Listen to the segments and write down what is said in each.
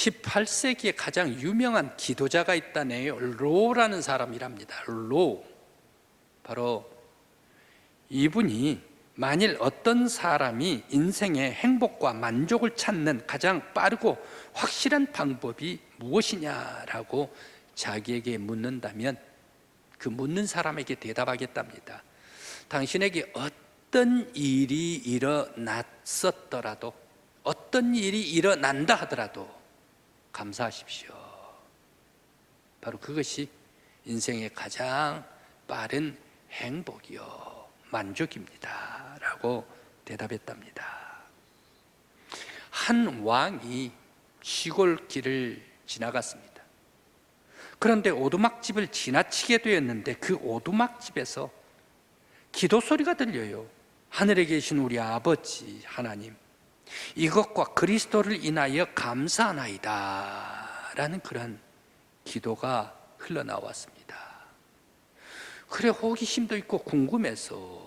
18세기에 가장 유명한 기도자가 있다네요. 로라는 사람이랍니다. 로. 바로 이분이 만일 어떤 사람이 인생의 행복과 만족을 찾는 가장 빠르고 확실한 방법이 무엇이냐라고 자기에게 묻는다면 그 묻는 사람에게 대답하겠답니다. 당신에게 어떤 일이 일어났었더라도, 어떤 일이 일어난다 하더라도 감사하십시오. 바로 그것이 인생의 가장 빠른 행복이요 만족입니다 라고 대답했답니다. 한 왕이 시골길을 지나갔습니다. 그런데 오두막집을 지나치게 되었는데 그 오두막집에서 기도 소리가 들려요. 하늘에 계신 우리 아버지 하나님, 이것과 그리스도를 인하여 감사하나이다 라는 그런 기도가 흘러나왔습니다. 그래, 호기심도 있고 궁금해서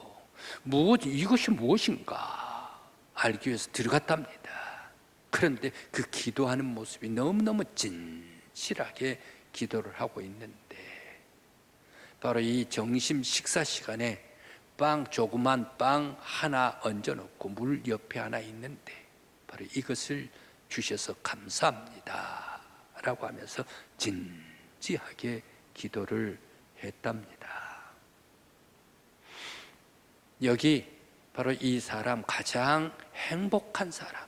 이것이 무엇인가 알기 위해서 들어갔답니다. 그런데 그 기도하는 모습이 너무너무 진실하게 기도를 하고 있는데, 바로 이 점심 식사 시간에 조그만 빵 하나 얹어놓고 물 옆에 하나 있는데 바로 이것을 주셔서 감사합니다 라고 하면서 진지하게 기도를 했답니다. 여기 바로 이 사람, 가장 행복한 사람,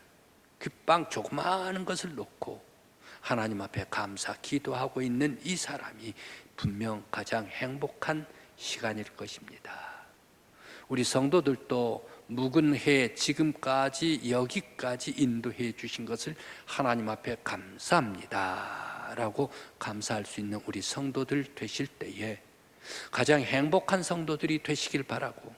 그 빵 조그마한 것을 놓고 하나님 앞에 감사 기도하고 있는 이 사람이 분명 가장 행복한 시간일 것입니다. 우리 성도들도 묵은 해 지금까지 여기까지 인도해 주신 것을 하나님 앞에 감사합니다 라고 감사할 수 있는 우리 성도들 되실 때에 가장 행복한 성도들이 되시길 바라고,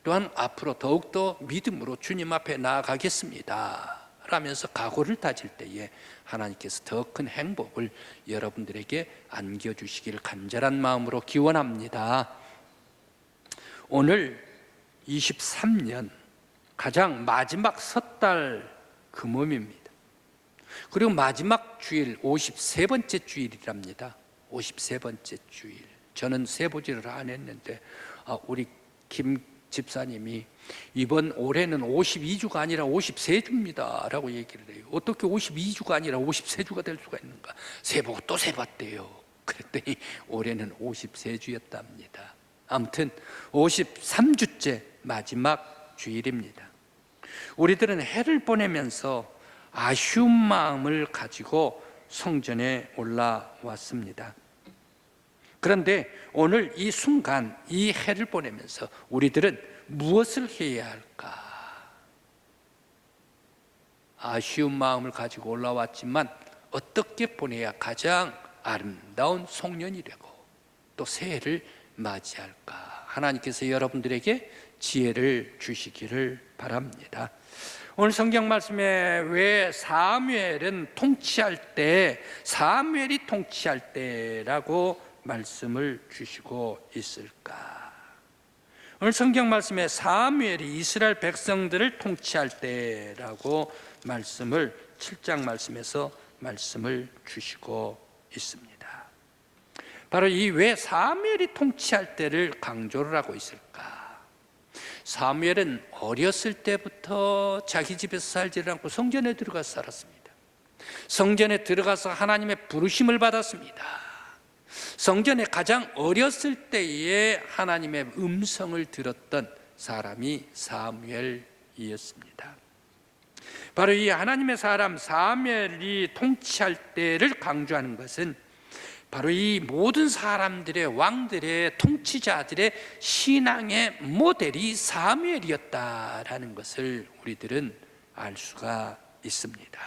또한 앞으로 더욱더 믿음으로 주님 앞에 나아가겠습니다 라면서 각오를 다질 때에 하나님께서 더 큰 행복을 여러분들에게 안겨주시기를 간절한 마음으로 기원합니다. 오늘 23년 가장 마지막 섣달 금음입니다. 그리고 마지막 주일 53번째 주일이랍니다. 53번째 주일. 저는 세보지를 안 했는데 우리 김 집사님이 이번 올해는 52주가 아니라 53주입니다 라고 얘기를 해요. 어떻게 52주가 아니라 53주가 될 수가 있는가? 세보고 또 세봤대요. 그랬더니 올해는 53주였답니다. 아무튼 53주째 마지막 주일입니다. 우리들은 해를 보내면서 아쉬운 마음을 가지고 성전에 올라왔습니다. 그런데 오늘 이 순간, 이 해를 보내면서 우리들은 무엇을 해야 할까? 아쉬운 마음을 가지고 올라왔지만 어떻게 보내야 가장 아름다운 송년이 되고 또 새해를 맞이할까? 하나님께서 여러분들에게 지혜를 주시기를 바랍니다. 오늘 성경 말씀에 왜 사무엘이 통치할 때라고 말씀을 주시고 있을까? 오늘 성경 말씀에 사무엘이 이스라엘 백성들을 통치할 때라고 말씀을 7장 말씀에서 말씀을 주시고 있습니다. 바로 이 왜 사무엘이 통치할 때를 강조를 하고 있을까? 사무엘은 어렸을 때부터 자기 집에서 살지를 않고 성전에 들어가서 살았습니다. 성전에 들어가서 하나님의 부르심을 받았습니다. 성전에 가장 어렸을 때에 하나님의 음성을 들었던 사람이 사무엘이었습니다. 바로 이 하나님의 사람 사무엘이 통치할 때를 강조하는 것은 바로 이 모든 사람들의, 왕들의, 통치자들의 신앙의 모델이 사무엘이었다라는 것을 우리들은 알 수가 있습니다.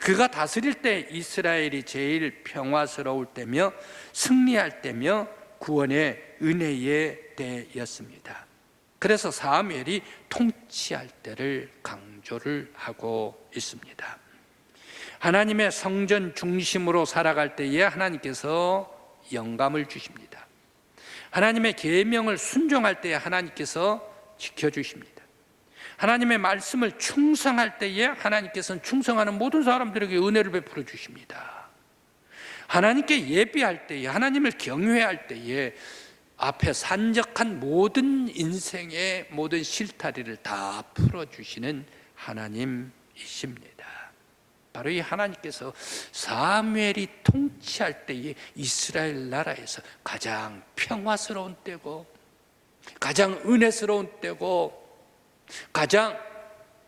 그가 다스릴 때 이스라엘이 제일 평화스러울 때며 승리할 때며 구원의 은혜의 때였습니다. 그래서 사무엘이 통치할 때를 강조를 하고 있습니다. 하나님의 성전 중심으로 살아갈 때에 하나님께서 영감을 주십니다. 하나님의 계명을 순종할 때에 하나님께서 지켜주십니다. 하나님의 말씀을 충성할 때에 하나님께서는 충성하는 모든 사람들에게 은혜를 베풀어 주십니다. 하나님께 예비할 때에, 하나님을 경외할 때에 앞에 산적한 모든 인생의 모든 실타리를 다 풀어주시는 하나님이십니다. 바로 이 하나님께서 사무엘이 통치할 때에 이스라엘 나라에서 가장 평화스러운 때고, 가장 은혜스러운 때고, 가장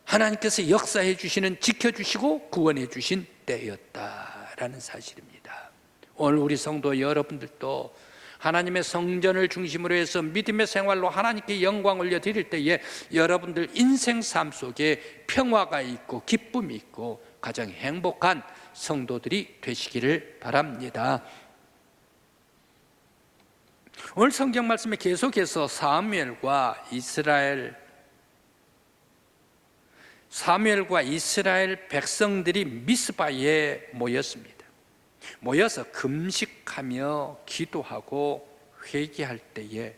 하나님께서 역사해 주시는, 지켜주시고 구원해 주신 때였다라는 사실입니다. 오늘 우리 성도 여러분들도 하나님의 성전을 중심으로 해서 믿음의 생활로 하나님께 영광 올려드릴 때에 여러분들 인생 삶 속에 평화가 있고 기쁨이 있고 가장 행복한 성도들이 되시기를 바랍니다. 오늘 성경 말씀에 계속해서 사무엘과 이스라엘 백성들이 미스바에 모였습니다. 모여서 금식하며 기도하고 회개할 때에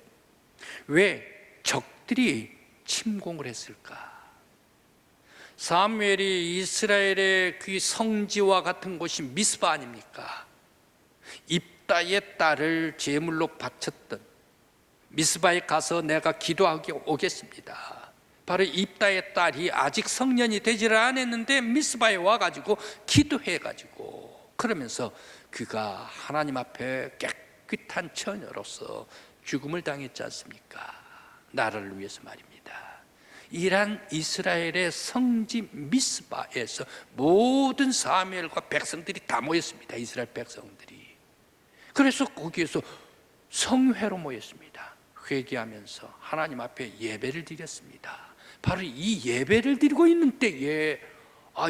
왜 적들이 침공을 했을까? 사무엘이 이스라엘의 그 성지와 같은 곳이 미스바 아닙니까? 입다의 딸을 제물로 바쳤던, 미스바에 가서 내가 기도하게 오겠습니다. 바로 입다의 딸이 아직 성년이 되지를 않았는데 미스바에 와가지고 기도해가지고, 그러면서 그가 하나님 앞에 깨끗한 처녀로서 죽음을 당했지 않습니까? 나라를 위해서 말입니다. 이란 이스라엘의 성지 미스바에서 모든 사무엘과 백성들이 다 모였습니다. 이스라엘 백성들이. 그래서 거기에서 성회로 모였습니다. 회개하면서 하나님 앞에 예배를 드렸습니다. 바로 이 예배를 드리고 있는 때에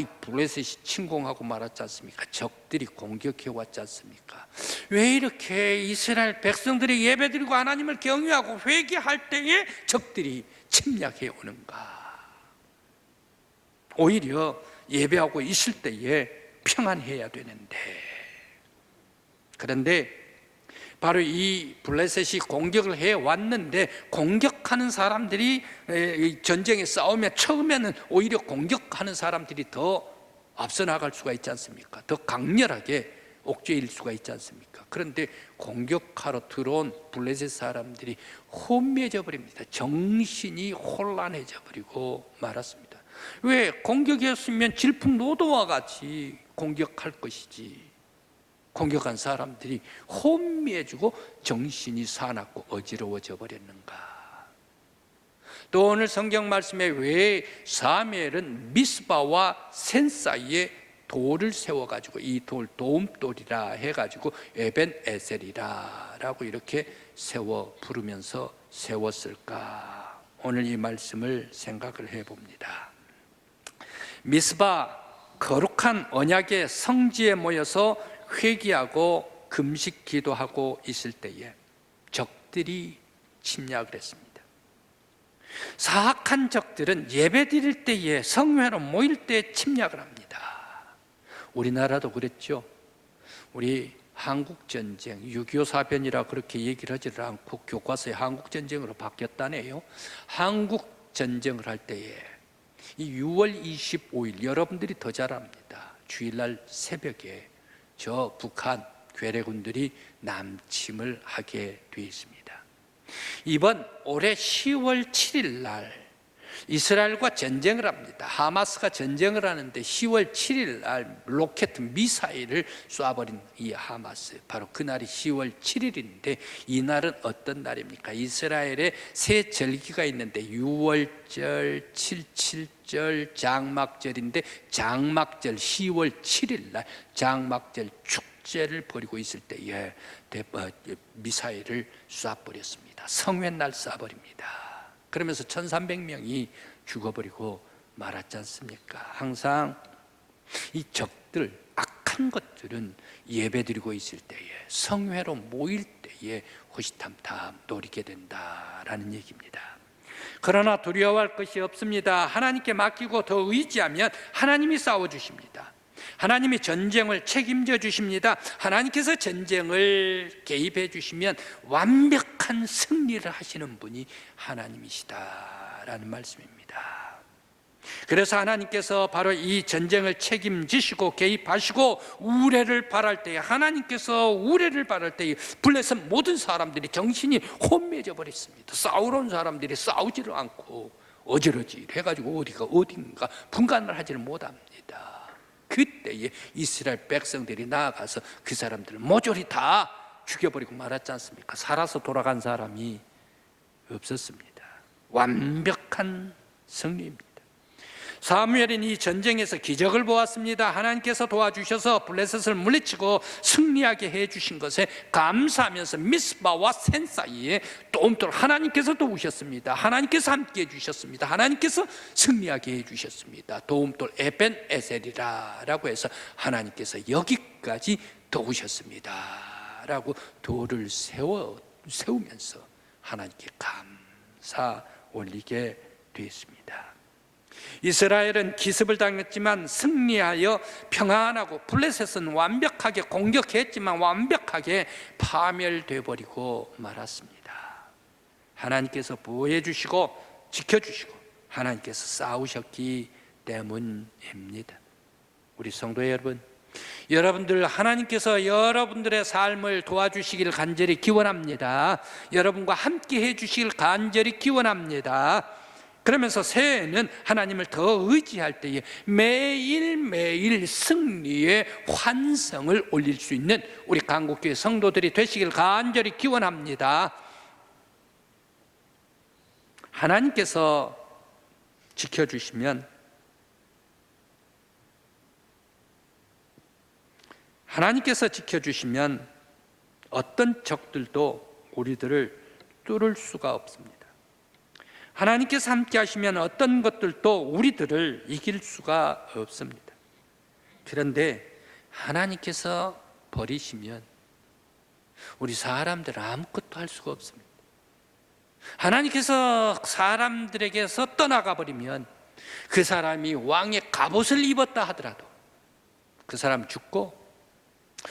이 블레셋이 침공하고 말았지 않습니까? 적들이 공격해 왔지 않습니까? 왜 이렇게 이스라엘 백성들이 예배드리고 하나님을 경외하고 회개할 때에 적들이 침략해 오는가? 오히려 예배하고 있을 때에 평안해야 되는데, 그런데 바로 이 블레셋이 공격을 해왔는데, 공격하는 사람들이 전쟁에 싸우면 처음에는 오히려 공격하는 사람들이 더 앞서 나갈 수가 있지 않습니까? 더 강렬하게 옥죄일 수가 있지 않습니까? 그런데 공격하러 들어온 블레셋 사람들이 혼미해져 버립니다. 정신이 혼란해져 버리고 말았습니다. 왜? 공격이었으면 질풍노도와 같이 공격할 것이지, 공격한 사람들이 혼미해지고 정신이 사납고 어지러워져 버렸는가? 또 오늘 성경 말씀에 왜 사무엘은 미스바와 센 사이에 돌을 세워가지고, 이 돌 도움돌이라 해가지고 에벤에셀이라 라고 이렇게 세워 부르면서 세웠을까? 오늘 이 말씀을 생각을 해봅니다. 미스바, 거룩한 언약의 성지에 모여서 회개하고 금식 기도하고 있을 때에 적들이 침략을 했습니다. 사악한 적들은 예배 드릴 때에, 성회로 모일 때 침략을 합니다. 우리나라도 그랬죠. 우리 한국전쟁, 6.25 사변이라 그렇게 얘기를 하지를 않고 교과서에 한국전쟁으로 바뀌었다네요. 한국전쟁을 할 때에 이 6월 25일, 여러분들이 더 잘 압니다. 주일날 새벽에 저 북한 괴뢰군들이 남침을 하게 되어 있습니다. 이번 올해 10월 7일 날 이스라엘과 전쟁을 합니다. 하마스가 전쟁을 하는데 10월 7일 날 로켓 미사일을 쏴버린 이 하마스, 바로 그날이 10월 7일인데 이 날은 어떤 날입니까? 이스라엘에 세 절기가 있는데 6월절, 77절, 장막절인데 장막절 10월 7일 날 장막절 축제를 벌이고 있을 때에 미사일을 쏴버렸습니다. 성회날 쏴버립니다. 그러면서 1300명이 죽어버리고 말았지 않습니까? 항상 이 적들, 악한 것들은 예배드리고 있을 때에, 성회로 모일 때에 호시탐탐 노리게 된다라는 얘기입니다. 그러나 두려워할 것이 없습니다. 하나님께 맡기고 더 의지하면 하나님이 싸워주십니다. 하나님이 전쟁을 책임져 주십니다. 하나님께서 전쟁을 개입해 주시면 완벽한 승리를 하시는 분이 하나님이시다라는 말씀입니다. 그래서 하나님께서 바로 이 전쟁을 책임지시고 개입하시고 우레를 바랄 때에, 하나님께서 우레를 바랄 때에 블레셋 모든 사람들이 정신이 혼미해져 버렸습니다. 싸우러 온 사람들이 싸우지를 않고 어지러지 해가지고 어디가 어딘가 분간을 하지를 못합니다. 그때에 이스라엘 백성들이 나아가서 그 사람들을 모조리 다 죽여버리고 말았지 않습니까? 살아서 돌아간 사람이 없었습니다. 완벽한 승리입니다. 사무엘은 이 전쟁에서 기적을 보았습니다. 하나님께서 도와주셔서 블레셋을 물리치고 승리하게 해주신 것에 감사하면서 미스바와 센 사이에 똠똠 하나님께서 도우셨습니다. 하나님께서 함께 해주셨습니다. 하나님께서 승리하게 해주셨습니다. 도움돌 에벤 에셀이라고 해서 하나님께서 여기까지 도우셨습니다 라고 돌을 세우면서 하나님께 감사 올리게 되었습니다. 이스라엘은 기습을 당했지만 승리하여 평안하고, 블레셋은 완벽하게 공격했지만 완벽하게 파멸되어 버리고 말았습니다. 하나님께서 보호해 주시고 지켜주시고 하나님께서 싸우셨기 때문입니다. 우리 성도 여러분, 여러분들 하나님께서 여러분들의 삶을 도와주시길 간절히 기원합니다. 여러분과 함께 해주시길 간절히 기원합니다. 그러면서 새해에는 하나님을 더 의지할 때에 매일매일 승리의 환성을 올릴 수 있는 우리 강국교회 성도들이 되시길 간절히 기원합니다. 하나님께서 지켜주시면, 하나님께서 지켜주시면 어떤 적들도 우리들을 뚫을 수가 없습니다. 하나님께서 함께 하시면 어떤 것들도 우리들을 이길 수가 없습니다. 그런데 하나님께서 버리시면 우리 사람들은 아무것도 할 수가 없습니다. 하나님께서 사람들에게서 떠나가 버리면 그 사람이 왕의 갑옷을 입었다 하더라도 그 사람 죽고,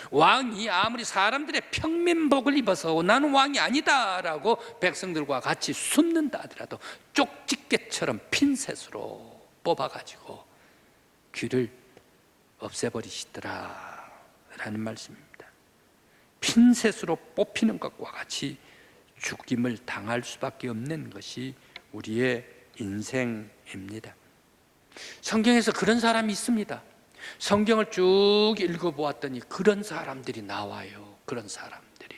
왕이 아무리 사람들의 평민복을 입어서 나는 왕이 아니다라고 백성들과 같이 숨는다 하더라도 쪽집게처럼 핀셋으로 뽑아가지고 귀를 없애버리시더라 라는 말씀입니다. 핀셋으로 뽑히는 것과 같이 죽임을 당할 수밖에 없는 것이 우리의 인생입니다. 성경에서 그런 사람이 있습니다. 성경을 쭉 읽어보았더니 그런 사람들이 나와요. 그런 사람들이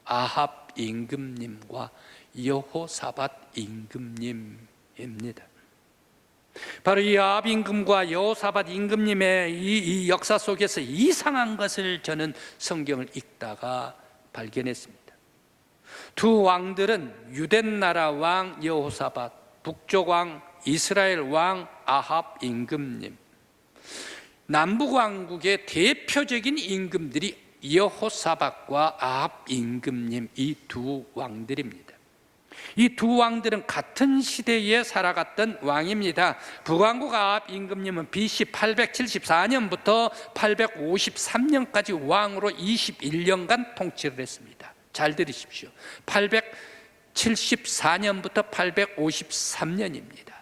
아합 임금님과 여호사밧 임금님입니다. 바로 이 아합 임금과 여호사밧 임금님의 이 역사 속에서 이상한 것을 저는 성경을 읽다가 발견했습니다. 두 왕들은 유대나라 왕 여호사밧, 북쪽 왕 이스라엘 왕 아합 임금님, 남북왕국의 대표적인 임금들이 여호사밧과 아합 임금님, 이 두 왕들입니다. 이 두 왕들은 같은 시대에 살아갔던 왕입니다. 북왕국 아합 임금님은 BC 874년부터 853년까지 왕으로 21년간 통치를 했습니다. 잘 들으십시오. 874년부터 853년입니다.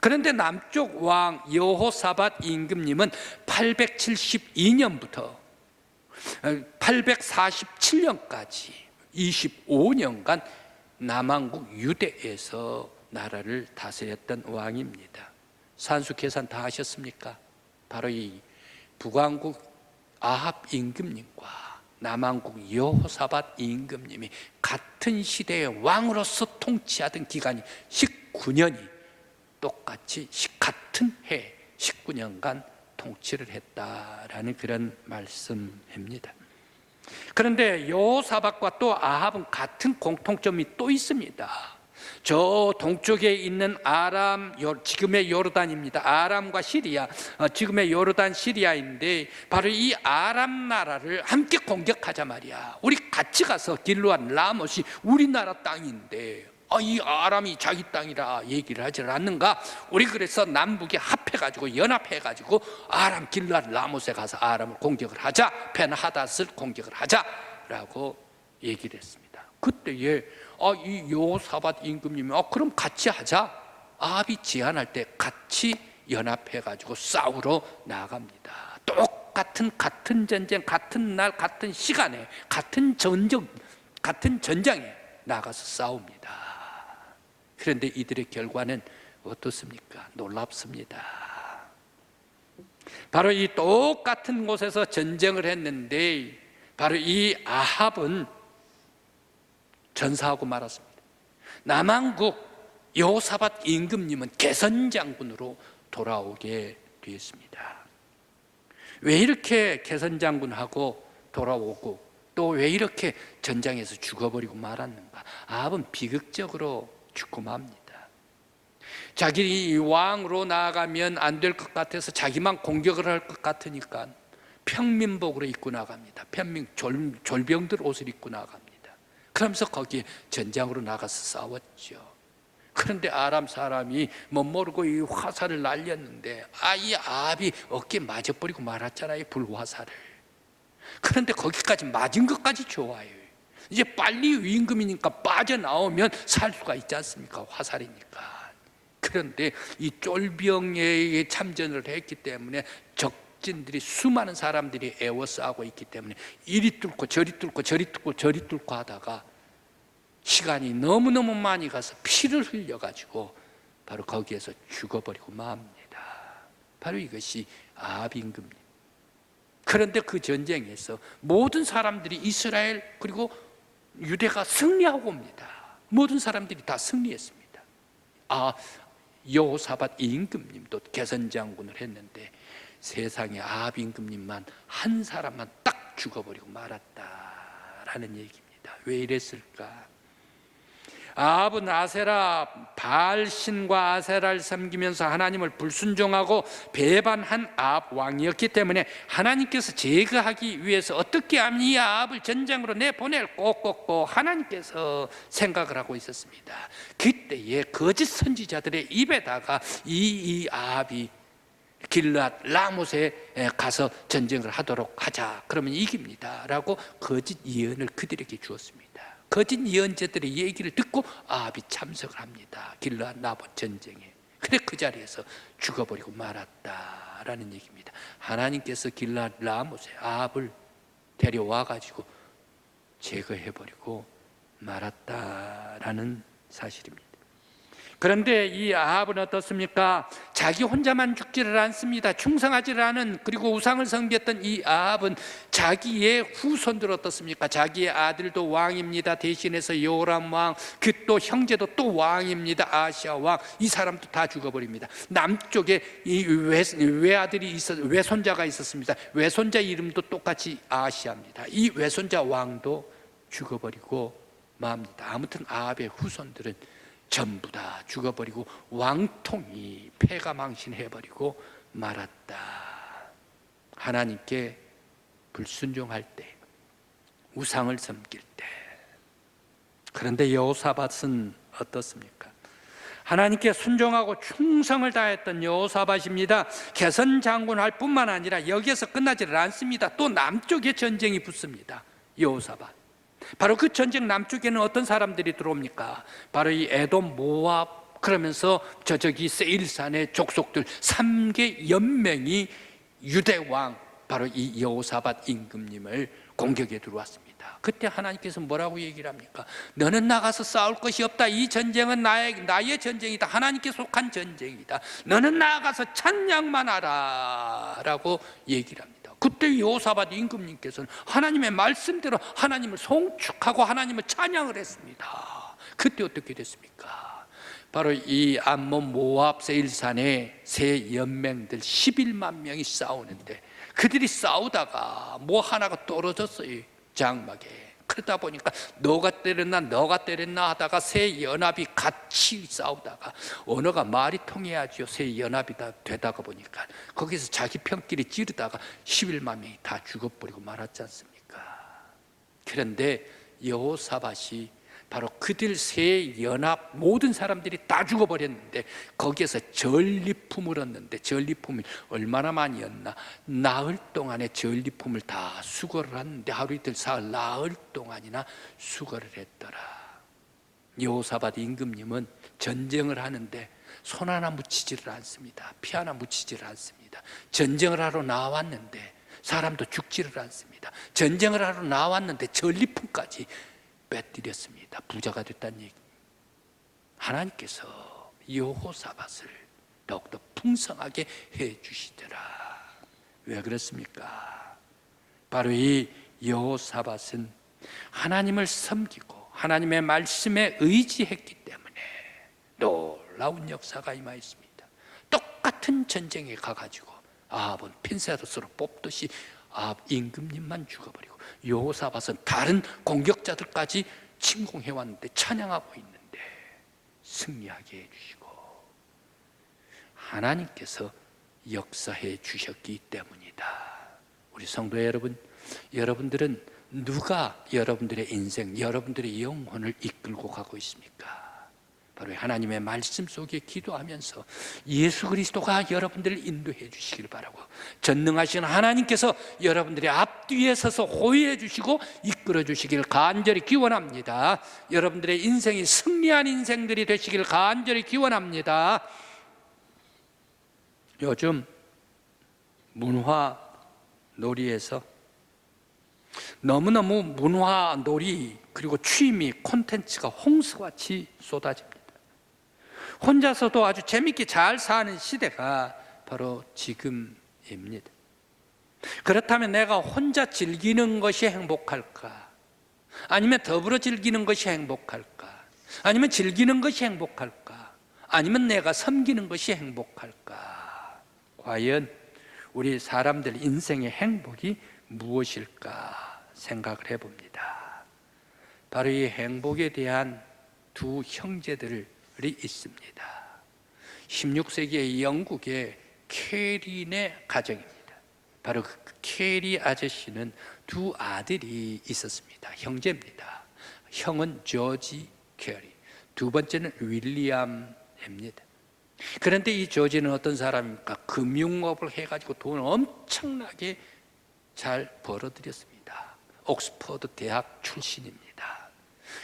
그런데 남쪽 왕 여호사밧 임금님은 872년부터 847년까지 25년간 남왕국 유대에서 나라를 다스렸던 왕입니다. 산수 계산 다 하셨습니까? 바로 이 북왕국 아합 임금님과 남왕국 여호사밧 임금님이 같은 시대의 왕으로서 통치하던 기간이 19년이 똑같이 같은 해 19년간 통치를 했다라는 그런 말씀입니다. 그런데 여호사밧과 또 아합은 같은 공통점이 또 있습니다. 저 동쪽에 있는 아람, 지금의 요르단입니다. 아람과 시리아, 지금의 요르단 시리아인데 바로 이 아람 나라를 함께 공격하자 말이야. 우리 같이 가서 길르앗 라못이 우리나라 땅인데 이 아람이 자기 땅이라 얘기를 하지 않는가? 우리 그래서 남북이 합해가지고 연합해가지고 아람 길르앗 라못에 가서 아람을 공격을 하자, 벤하닷을 공격을 하자라고 얘기를 했습니다. 그때에 이 여호사밧 임금님이 그럼 같이 하자 아합이 제안할 때 같이 연합해가지고 싸우러 나갑니다. 같은 전쟁, 같은 날, 같은 시간에, 같은 전장에 나가서 싸웁니다. 그런데 이들의 결과는 어떻습니까? 놀랍습니다. 바로 이 똑같은 곳에서 전쟁을 했는데 바로 이 아합은 전사하고 말았습니다. 남왕국 여호사밧 임금님은 개선장군으로 돌아오게 되었습니다. 왜 이렇게 개선장군하고 돌아오고 또 왜 이렇게 전장에서 죽어버리고 말았는가? 아합은 비극적으로 죽고 맙니다. 자기 왕으로 나아가면 안 될 것 같아서 자기만 공격을 할 것 같으니까 평민복으로 입고 나갑니다. 졸병들 옷을 입고 나갑니다. 그러면서 거기에 전장으로 나가서 싸웠죠. 그런데 아람 사람이 못 모르고 이 화살을 날렸는데 이 아합이 어깨에 맞아버리고 말았잖아요, 불화살을. 그런데 거기까지 맞은 것까지 좋아요. 이제 빨리 임금이니까 빠져나오면 살 수가 있지 않습니까? 화살이니까. 그런데 이 쫄병에 참전을 했기 때문에 적진들이, 수많은 사람들이 애워싸고 있기 때문에 이리 뚫고 저리 뚫고 저리 뚫고 저리 뚫고 하다가 시간이 너무너무 많이 가서 피를 흘려가지고 바로 거기에서 죽어버리고 맙니다. 바로 이것이 아합 임금님. 그런데 그 전쟁에서 모든 사람들이 이스라엘 그리고 유대가 승리하고 옵니다. 모든 사람들이 다 승리했습니다. 여호사밧 임금님도 개선장군을 했는데 세상에 아합 임금님만 한 사람만 딱 죽어버리고 말았다라는 얘기입니다. 왜 이랬을까? 아합은 아세라 바알신과 아세라를 섬기면서 하나님을 불순종하고 배반한 아합 왕이었기 때문에 하나님께서 제거하기 위해서 어떻게 하면 이 아합을 전쟁으로 내보낼 꼭꼭꼭 하나님께서 생각을 하고 있었습니다. 그때에 거짓 선지자들의 입에다가 이 아합이 길르앗 라못에 가서 전쟁을 하도록 하자, 그러면 이깁니다 라고 거짓 예언을 그들에게 주었습니다. 거짓 예언자들의 얘기를 듣고 아합이 참석을 합니다. 길르앗 라못 전쟁에. 그래 그 자리에서 죽어버리고 말았다라는 얘기입니다. 하나님께서 길르앗 라못에 아합을 데려와 가지고 제거해버리고 말았다라는 사실입니다. 그런데 이 아합은 어떻습니까? 자기 혼자만 죽지를 않습니다. 충성하지를 않은, 그리고 우상을 섬겼던 이 아합은 자기의 후손들 어떻습니까? 자기의 아들도 왕입니다. 대신해서 요람 왕, 그 또 형제도 또 왕입니다. 아시아 왕. 이 사람도 다 죽어버립니다. 남쪽에 이 외손자가 있었습니다. 외손자 이름도 똑같이 아시아입니다. 이 외손자 왕도 죽어버리고 맙니다. 아무튼 아합의 후손들은 전부 다 죽어버리고 왕통이 패가망신해버리고 말았다. 하나님께 불순종할 때, 우상을 섬길 때. 그런데 여호사밧은 어떻습니까? 하나님께 순종하고 충성을 다했던 여호사밧입니다. 개선장군 할 뿐만 아니라 여기에서 끝나지를 않습니다. 또 남쪽에 전쟁이 붙습니다. 여호사밧. 바로 그 전쟁 남쪽에는 어떤 사람들이 들어옵니까? 바로 이 에돔, 모압, 그러면서 저기 세일산의 족속들 3개 연맹이 유대왕 바로 이 여호사밧 임금님을 공격에 들어왔습니다. 그때 하나님께서 뭐라고 얘기를 합니까? 너는 나가서 싸울 것이 없다. 이 전쟁은 나의 전쟁이다. 하나님께 속한 전쟁이다. 너는 나가서 찬양만 하라 라고 얘기를 합니다. 그때 여호사밧 임금님께서는 하나님의 말씀대로 하나님을 송축하고 하나님을 찬양을 했습니다. 그때 어떻게 됐습니까? 바로 이 암몬, 모압, 세일산의 세 연맹들 11만 명이 싸우는데 그들이 싸우다가 뭐 하나가 떨어졌어요, 장막에. 그러다 보니까 너가 때렸나 하다가 세 연합이 같이 싸우다가 언어가 말이 통해야지요. 세 연합이 다 되다가 보니까 거기서 자기 편끼리 찌르다가 11만 명이 다 죽어버리고 말았지 않습니까? 그런데 여호사밧이 바로 그들 세 연합 모든 사람들이 다 죽어버렸는데 거기에서 전리품을 얻는데, 전리품이 얼마나 많이 얻나? 나흘 동안의 전리품을 다 수거를 하는데 하루 이틀 사흘 나흘 동안이나 수거를 했더라. 여호사밧 임금님은 전쟁을 하는데 손 하나 묻히지를 않습니다. 피 하나 묻히지를 않습니다. 전쟁을 하러 나왔는데 사람도 죽지를 않습니다. 전쟁을 하러 나왔는데 전리품까지 빼뜨렸습니다. 부자가 됐다는 얘기. 하나님께서 여호사밧을 더욱더 풍성하게 해주시더라. 왜 그렇습니까? 바로 이 여호사밧은 하나님을 섬기고 하나님의 말씀에 의지했기 때문에 놀라운 역사가 임하였습니다. 똑같은 전쟁에 가가지고 아합은 핀셋으로 뽑듯이 아합 임금님만 죽어버리고, 여호사밧은 다른 공격자들까지 침공해왔는데, 찬양하고 있는데 승리하게 해주시고 하나님께서 역사해 주셨기 때문이다. 우리 성도 여러분, 여러분들은 누가 여러분들의 인생, 여러분들의 영혼을 이끌고 가고 있습니까? 바로 하나님의 말씀 속에 기도하면서 예수 그리스도가 여러분들을 인도해 주시길 바라고, 전능하신 하나님께서 여러분들의 앞뒤에 서서 호위해 주시고 이끌어 주시길 간절히 기원합니다. 여러분들의 인생이 승리한 인생들이 되시길 간절히 기원합니다. 요즘 문화 놀이에서 너무너무 문화 놀이 그리고 취미 콘텐츠가 홍수같이 쏟아집니다. 혼자서도 아주 재밌게 잘 사는 시대가 바로 지금입니다. 그렇다면 내가 혼자 즐기는 것이 행복할까? 아니면 더불어 즐기는 것이 행복할까? 아니면 즐기는 것이 행복할까? 아니면 내가 섬기는 것이 행복할까? 과연 우리 사람들 인생의 행복이 무엇일까 생각을 해봅니다. 바로 이 행복에 대한 두 형제들이 있습니다. 16세기의 영국의 캐린의 가정입니다. 바로 그 캐리 아저씨는 두 아들이 있었습니다. 형제입니다. 형은 조지 캐리, 두 번째는 윌리엄입니다. 그런데 이 조지는 어떤 사람입니까? 금융업을 해가지고 돈을 엄청나게 잘 벌어들였습니다. 옥스퍼드 대학 출신입니다.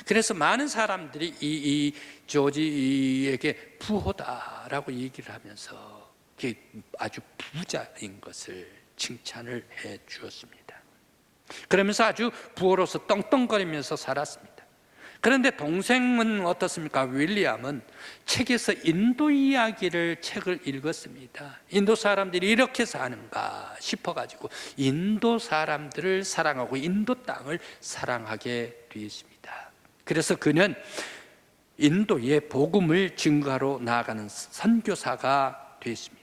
그래서 많은 사람들이 이 조지에게 부호다라고 얘기를 하면서 아주 부자인 것을 칭찬을 해 주었습니다. 그러면서 아주 부호로서 떵떵거리면서 살았습니다. 그런데 동생은 어떻습니까? 윌리엄은 책에서 인도 이야기를 책을 읽었습니다. 인도 사람들이 이렇게 사는가 싶어가지고 인도 사람들을 사랑하고 인도 땅을 사랑하게 되었습니다. 그래서 그는 인도에 복음을 증거하러 나아가는 선교사가 되었습니다.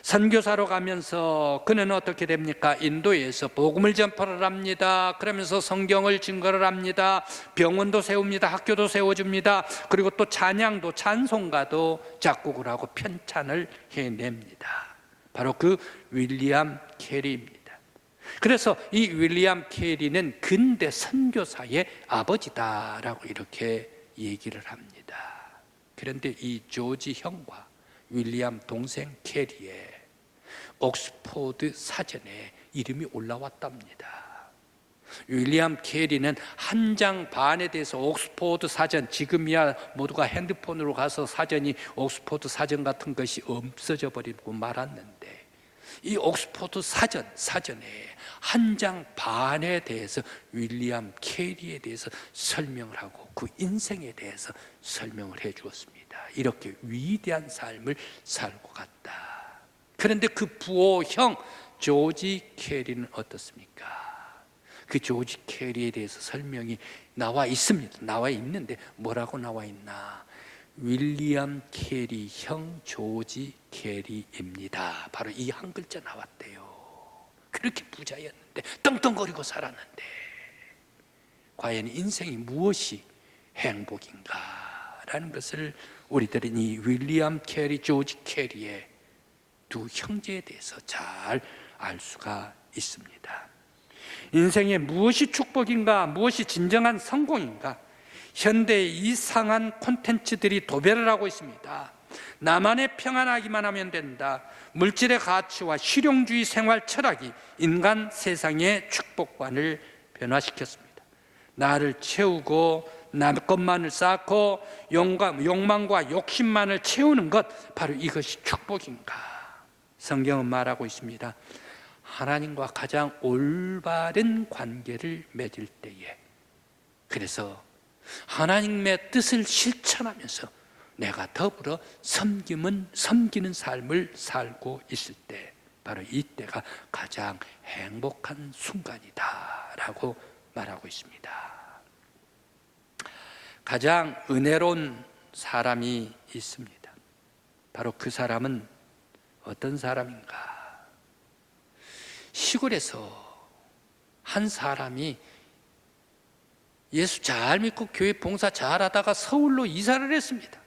선교사로 가면서 그는 어떻게 됩니까? 인도에서 복음을 전파를 합니다. 그러면서 성경을 증거를 합니다. 병원도 세웁니다. 학교도 세워줍니다. 그리고 또 찬양도, 찬송가도 작곡을 하고 편찬을 해냅니다. 바로 그 윌리엄 캐리입니다. 그래서 이 윌리엄 캐리는 근대 선교사의 아버지다라고 이렇게 얘기를 합니다. 그런데 이 조지 형과 윌리엄 동생 캐리의 옥스포드 사전에 이름이 올라왔답니다. 윌리엄 캐리는 한 장 반에 대해서 옥스포드 사전, 지금이야 모두가 핸드폰으로 가서 사전이 옥스포드 사전 같은 것이 없어져 버리고 말았는데, 이 옥스포드 사전에 한 장 반에 대해서 윌리엄 캐리에 대해서 설명을 하고 그 인생에 대해서 설명을 해 주었습니다. 이렇게 위대한 삶을 살고 갔다. 그런데 그 부호 형 조지 캐리는 어떻습니까? 그 조지 캐리에 대해서 설명이 나와 있습니다. 나와 있는데 뭐라고 나와 있나? 윌리엄 캐리 형 조지 캐리입니다. 바로 이 한 글자 나왔대요. 그렇게 부자였는데, 떵떵거리고 살았는데, 과연 인생이 무엇이 행복인가라는 것을 우리들은 이 윌리엄 캐리, 조지 캐리의 두 형제에 대해서 잘 알 수가 있습니다. 인생에 무엇이 축복인가, 무엇이 진정한 성공인가? 현대의 이상한 콘텐츠들이 도배를 하고 있습니다. 나만의 평안하기만 하면 된다. 물질의 가치와 실용주의 생활 철학이 인간 세상의 축복관을 변화시켰습니다. 나를 채우고 나 것만을 쌓고 욕망과 욕심만을 채우는 것, 바로 이것이 축복인가? 성경은 말하고 있습니다. 하나님과 가장 올바른 관계를 맺을 때에, 그래서 하나님의 뜻을 실천하면서 내가 더불어 섬기는 삶을 살고 있을 때, 바로 이때가 가장 행복한 순간이다라고 말하고 있습니다. 가장 은혜로운 사람이 있습니다. 바로 그 사람은 어떤 사람인가? 시골에서 한 사람이 예수 잘 믿고 교회 봉사 잘 하다가 서울로 이사를 했습니다.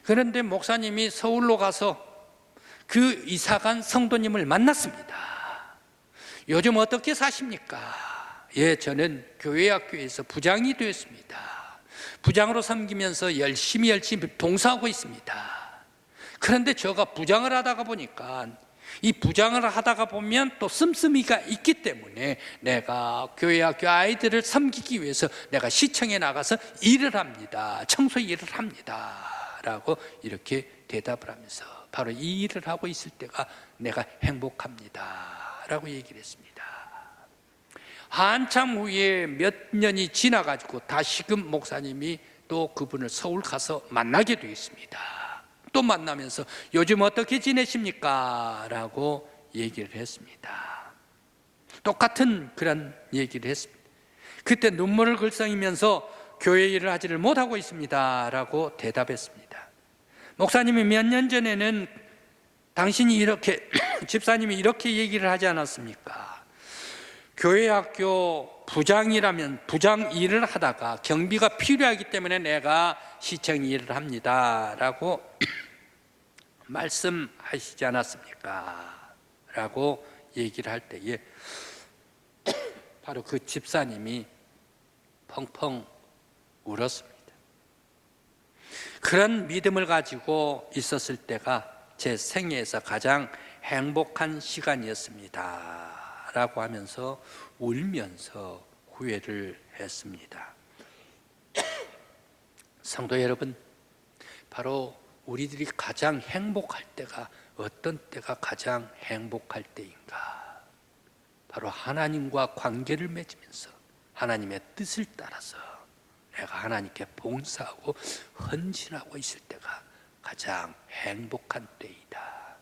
그런데 목사님이 서울로 가서 그 이사간 성도님을 만났습니다. 요즘 어떻게 사십니까? 예, 저는 교회학교에서 부장이 되었습니다. 부장으로 섬기면서 열심히 봉사하고 있습니다. 그런데 제가 부장을 하다가 보니까, 이 부장을 하다가 보면 또 씀씀이가 있기 때문에 내가 교회학교 아이들을 섬기기 위해서 내가 시청에 나가서 일을 합니다. 청소 일을 합니다 라고 이렇게 대답을 하면서, 바로 이 일을 하고 있을 때가 내가 행복합니다 라고 얘기를 했습니다. 한참 후에 몇 년이 지나가지고 다시금 목사님이 또 그분을 서울 가서 만나게 되었습니다. 또 만나면서 요즘 어떻게 지내십니까? 라고 얘기를 했습니다. 똑같은 그런 얘기를 했습니다. 그때 눈물을 글썽이면서 교회 일을 하지를 못하고 있습니다 라고 대답했습니다. 목사님이 몇 년 전에는 당신이 이렇게 집사님이 이렇게 얘기를 하지 않았습니까? 교회학교 부장이라면 부장 일을 하다가 경비가 필요하기 때문에 내가 시청 일을 합니다 라고 말씀하시지 않았습니까? 라고 얘기를 할 때에 바로 그 집사님이 펑펑 울었습니다. 그런 믿음을 가지고 있었을 때가 제 생애에서 가장 행복한 시간이었습니다 라고 하면서 울면서 후회를 했습니다. 성도 여러분, 바로 우리들이 가장 행복할 때가 어떤 때가 가장 행복할 때인가? 바로 하나님과 관계를 맺으면서 하나님의 뜻을 따라서 내가 하나님께 봉사하고 헌신하고 있을 때가 가장 행복한 때이다.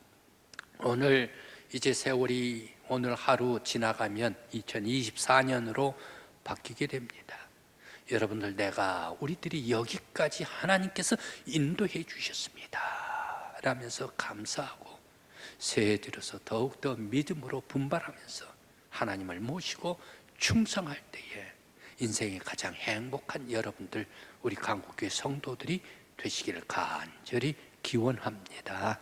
오늘 이제 세월이 오늘 하루 지나가면 2024년으로 바뀌게 됩니다. 여러분들, 우리들이 여기까지 하나님께서 인도해 주셨습니다 라면서 감사하고 새해 들어서 더욱더 믿음으로 분발하면서 하나님을 모시고 충성할 때에 인생의 가장 행복한 여러분들, 우리 강국교회 성도들이 되시기를 간절히 기원합니다.